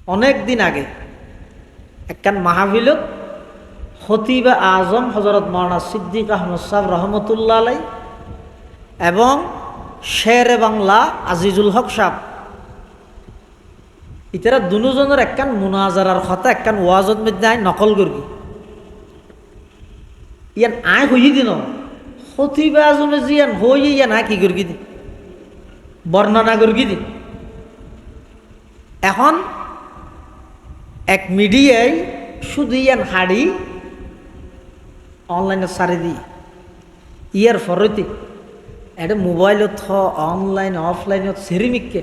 অনেক দিন আগে একখান মাহফিলত খতিব আজম হজরত মাওলানা সিদ্দিক আহমদ সাহেব রহমতুল্লাহ আলাই এবং শেরে বাংলা আজিজুল হক সাহেব ইতারা দুজনের একখান মুনাজারার কথা একখান ওয়াজত মধ্যে আই নকল করি ইয়ান আয় হই দিন খতিব আজমে জিয়ান হই ইয়ান আয় কি করি দিন বর্ণনা করি দিন। এখন এক মিডিয়ায় শুধু ইয়ান হাড়ি অনলাইনে সারি দিই ইয়ার ফরতি এটা মোবাইলত অনলাইন অফলাইনত সেরিমিককে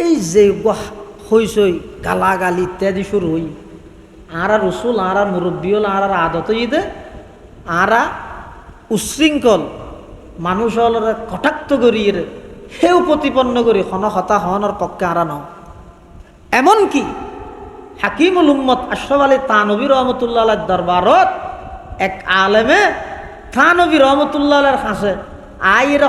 এই যে হইসই গালাগালি ইত্যাদি শুরু হই আর রসুল আর মুরব্বী হল আর আদত ইদে আর উশৃঙ্খল মানুষ হল কটাক্ত করি সেও প্রতিপন্ন করি খন হতা হনের পক্ষে আর ন এমনকি হাকিমুল উম্মত আশরাফ আলী থানভী রহমতুল্লাহ দরবারত এক আলেমে থানভী রহমতুল্লাহ কাছে আইর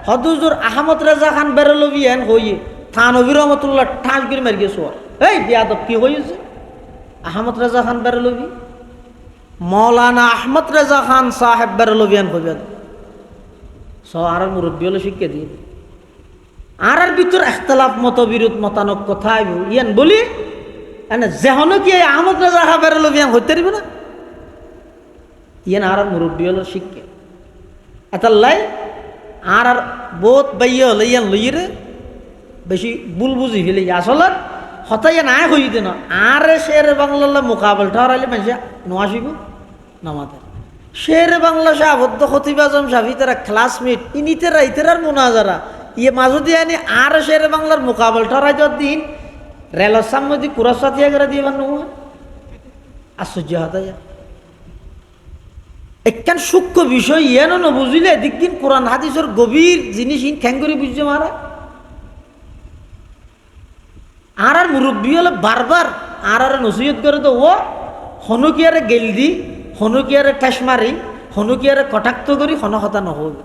হদুজুর আহমদ রেজা খান বেরলভি এন হইয়ে থানভী রহমতুল্লাহ ঠাস করে মারি গেছো এই বিয়াদব কি হয়েছে আহমদ রেজা খান বেরলভি মৌলানা আহমদ রেজা খান সাহেব বেরলভি এন হইবে আর মুরব্বী হলে শিক্ষা দিয়ে আর ভিতর এখতলাফ মতবিরোধ মতানক কথা ইয়ান বলি যেহন কি আহমদ রেজা খা বেরলভি এন হইতে পারবে না ইয়ান আর মুরব্বী হলো শিক্ষা এতাল্লাই আর বোধ বাইয়ে হলে ইয়ান লইরে বেশি বুল বুঝি ফেলে আসলে হতাইয়া নাই হই দিন আর শের বাংলা মোকাবেল ঠরাইলে মানুষ নোয়াসিব নামাতে শের বাংলা সাবদ্ধ খতিব আজম সাফি তারা ক্লাসমেট ইনিতেরা ইতেরার মোনাজারা ইয়ে মাঝদি আনি আর শের বাংলার মোকাবেল ঠরাই যাওয়ার দিন রেলের সামনে দিয়ে কুরাসাতিয়া করে দিয়ে বানো আশ্চর্য হতাইয়া একখান সূক্ষ্ম বিষয় ইয়ানো না বুঝিলে দিন কোরআন হাদিসের গভীর জিনিস খ্যাং করে বুঝছে মারা আর মুরব্বী হলে বারবার আর নসিহত করে তো ও হনুকিয়ারে গেল দি হনুকিয়ারে ঠেস মারি হনুকিয়ারে কটাক্ত করি হনহতা নহল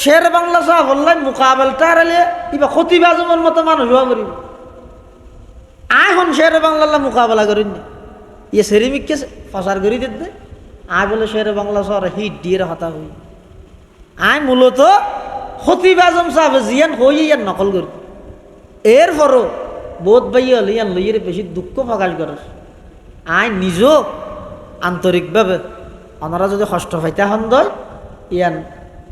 শের বাংলা সাহেব বললেন মোকাবেলটা হারালে কিবা খতিব আজমের মতো মানুষ হওয়া করিব আয় হন শের বাংলা মোকাবেলা করিন না ইয়ে সেরিমিককে ফসার করি দিতে আয় বলে শের বাংলা শহর হিট দিয়ে হতা হই আয় মূলত খতিব আজম সাহেব জিয়ান হই ইয়ান নকল করি এরপরও বোধ বাইয়া ইয়ান লইয়ের বেশি দুঃখ প্রকাশ করে আয় নিজও আন্তরিকভাবে ওনারা যদি কষ্ট পাইতে হন দয় ইয়ান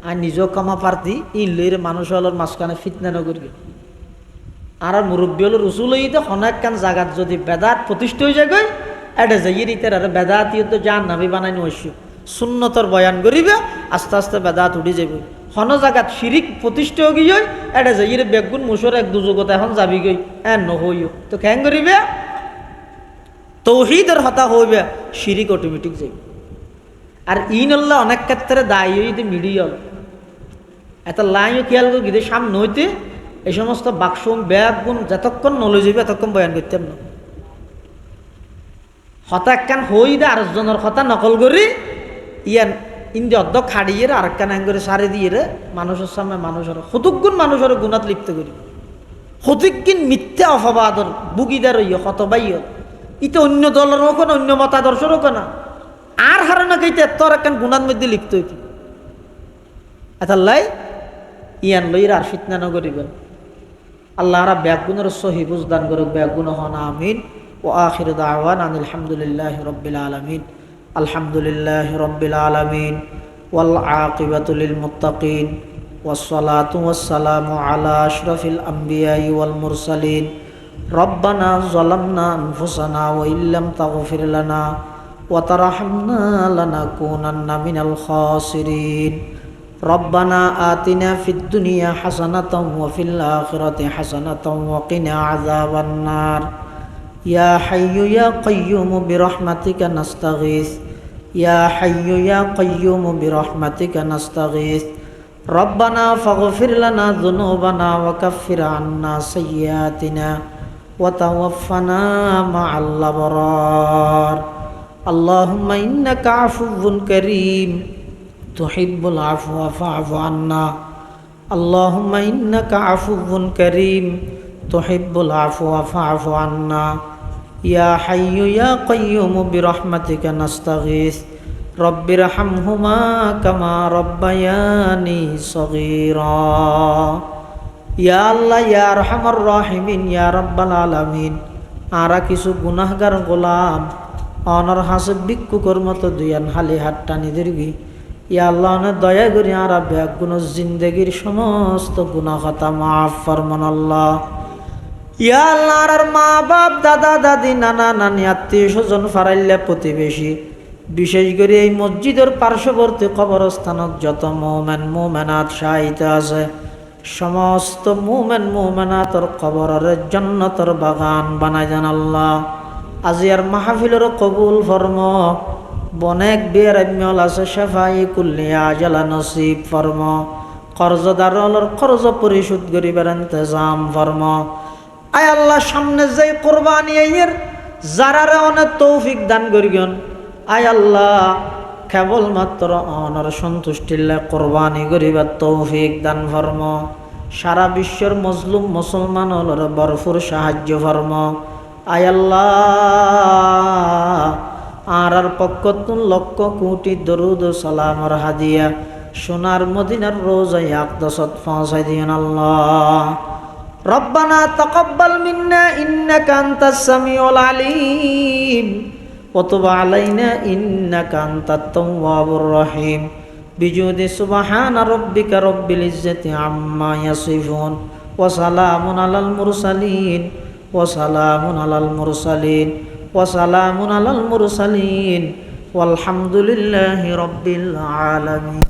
আয় নিজও কমা পারতি ই লইয়ের মানুষ হলোর মাঝখানে ফিতনা নগরি আর মুরব্বী হলো রসুল হইতে অনেক কান জায়গাত যদি বেদাত প্রতিষ্ঠা হয়ে যায় এটা যাইয়ের ইতার আর বেদাত ইয়ে জান নাবি বানাই নৈশ্য সুন্নতর বয়ান করিবে আস্তে আস্তে বেদাত উঠি যাব হন জায়গাত শিরিক প্রতিষ্ঠা গিয়ে এটা যাইয়ের বেগুন মুসর এক দুযোগত এখন যাবি গই নহইও তো কেন করিবে তৌহিদের হতা হইবে শিরিক অটোমেটিক যাইব আর ইনল্লাহ অনেক ক্ষেত্রে দায়ী হইতে মিডিয়াল এত লাইও খেয়াল করি গিয়ে সামনে হইতে এই সমস্ত বাক্সম ব্যাগুন যতক্ষণ নলে যাবে এতক্ষণ বয়ান করতাম না হতা একখান হই দে আরেকজনের কথা নকল করি ইয়ান ইন্দি অর্ধ খাড়িয়ে আরেকখান আং করে সারি দিয়ে মানুষের সামনে মানুষের হতুকগুণ মানুষের গুণাত লিপ্ত করি হতুকগিন মিথ্যা অপবাদর বুগিদার ইয়ে হতবাইয় ইতে অন্য দলের হোক না অন্য মতাদর্শের হোক না আর হারানো কেইতে তোর একখান গুণার মধ্যে লিপ্ত হইত এতাল্লাই ইয়ান লইরা আর ফিতনা নগরিবেন আল্লাহ রা ব্যাগুনের সহি বুঝদান করুক ব্যাগুন হন আমিন ও আখির দাওয়ান আলহামদুলিল্লাহ রব্বিল আলামিন আলহামদুলিল্লাহ রব্বিল আলামিন ওয়াল আকিবাতু লিল মুত্তাকিন ওয়াসসালাতু ওয়াসসালামু আলা আশরাফিল আমবিয়াই ওয়াল মুরসালিন রব্বানা যালামনা আনফুসানা ওয়া ইল্লাম তাগফির লানা ওয়া তারহামনা লানাকুনান্না মিনাল খাসিরিন ربنا آتنا في الدنيا حسنة وفي الآخرة حسنة وقنا عذاب النار يا حي يا قيوم برحمتك نستغيث يا حي يا قيوم برحمتك نستغيث ربنا فاغفر لنا ذنوبنا وكفر عنا سيئاتنا وتوفنا مع الأبرار اللهم إنك عفو كريم تحب العفو فاعف عنا اللهم إنك عفو كريم তুহিব্বুল আফওয়া ফা'ফু আন্না ইয়া হাইয়্যু ইয়া কাইয়্যুমু বিরহমাতিকা নাস্তাগীস রব্বিরহামহুমা কামা রব্বায়ানি সগীরা। ইয়া আল্লাহ ইয়া আরহামার রাহিমিন ইয়া রাব্বাল আলামিন, আরা কিছু গুনাহগার গোলাম অনর হাসে ভিক্ষুকর মতো দুয়ান হালি হাত টানি দিরবি। ইয়া আল্লাহ অনেক দয়া করি আরা ব্যাগুণ জিন্দগির সমস্ত গুনাহ খাতা মাফ ফরমান আল্লাহ। ইয়া আল্লাহ আর মা বাপ দাদা দাদি নানা নানি আত্মীয় স্বজন ফারাইল্লা প্রতিবেশী, বিশেষ করে এই মসজিদের পার্শ্ববর্তী কবরস্থানত যত মুমিন মুমিনাত শাহিদ আছে, সমস্ত মুমিন মুমিনাতর কবরের জান্নাতের বাগান বানাই দেন আল্লাহ। আজি আর মাহফিলের কবুল ফরম, বনেক বেরাম্যল আছে শেফাই কুল্লিয়া আজালা নসিব ফরম, কর্জদার কর্জ পরিশোধ করিবার ইন্তজাম ফরম। আয় আল্লাহ সামনে যে কোরবানি এর যারারে অনেক তৌফিক দান করিগন। আয় আল্লাহ কেবলমাত্র অনর সন্তুষ্টিল্লা কোরবানি করিবার তৌফিক দান ফরম। সারা বিশ্বের মজলুম মুসলমান হলর ভরপুর সাহায্য ফরম। আয় আল্লাহ আর পক্ষ তুন লক্ষ কোটি দরুদ সালামর হাদিয়া সোনার মদিনার রোজায় আকদাসত পৌঁছাই দিয়েন আল্লাহ। রব্বানা তাকাব্বাল মিন্না ইন্নাকা আনতাস সামিউল আলিম ওয়া তুব আলাইনা ইন্নাকা আনতাত তাওয়াবুর রহিম। বিজুদি সুবহানা রাব্বিকা রাব্বিল ইজ্জাতি আম্মা ইয়াসিফুন ওয়া সালামুন আলাল মুরসালিন ওয়া সালামুন আলাল মুরসালিন ওয়া সালামুন আলাল মুরসালিন ওয়ালহামদুলিল্লাহি রাব্বিল আলামিন।